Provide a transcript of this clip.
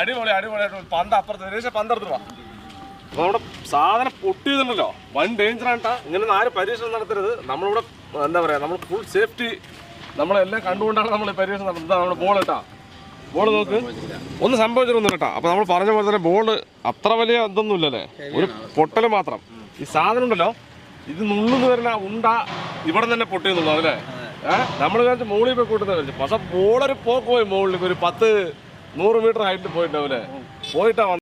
അടിപൊളിയായിട്ട് പന്ത് അപ്പുറത്ത് പന്തെടുത്ത് പോവാ. അപ്പൊ നമ്മുടെ സാധനം പൊട്ടിയതുണ്ടല്ലോ വൻ ഡേഞ്ചറായിട്ടാ. ഇങ്ങനെ ആരും പരീക്ഷണം നടത്തരുത്. നമ്മളിവിടെ എന്താ പറയാ, നമ്മൾ ഫുൾ സേഫ്റ്റി നമ്മളെല്ലാം കണ്ടുകൊണ്ടാണ് നമ്മൾ പരീക്ഷണം നടത്തുന്നത്. നമ്മുടെ ബോൾ ഇട്ടാ, ബോൾ നോക്ക്, ഒന്നും സംഭവിച്ചിട്ടൊന്നും കേട്ടാ. അപ്പൊ നമ്മൾ പറഞ്ഞ പോലെ തന്നെ ബോള് അത്ര വലിയ ഇതൊന്നും ഇല്ലല്ലേ, ഒരു പൊട്ടല് മാത്രം. ഈ സാധനം ഉണ്ടല്ലോ, ഇത് നുള്ളുന്ന് വരുന്ന ഉണ്ട ഇവിടെ തന്നെ പൊട്ടിയെന്നുള്ളൂ അല്ലേ. നമ്മൾ വിചാരിച്ച് മുകളിൽ പോയി കൂട്ടുന്ന വിചാരിച്ചു. പക്ഷെ ബോളൊരു പോക്ക് പോയി മുകളിലേക്ക്, ഒരു 10-100 മീറ്റർ ഹൈറ്റിൽ പോയിട്ടുണ്ടാവില്ലേ, പോയിട്ടാ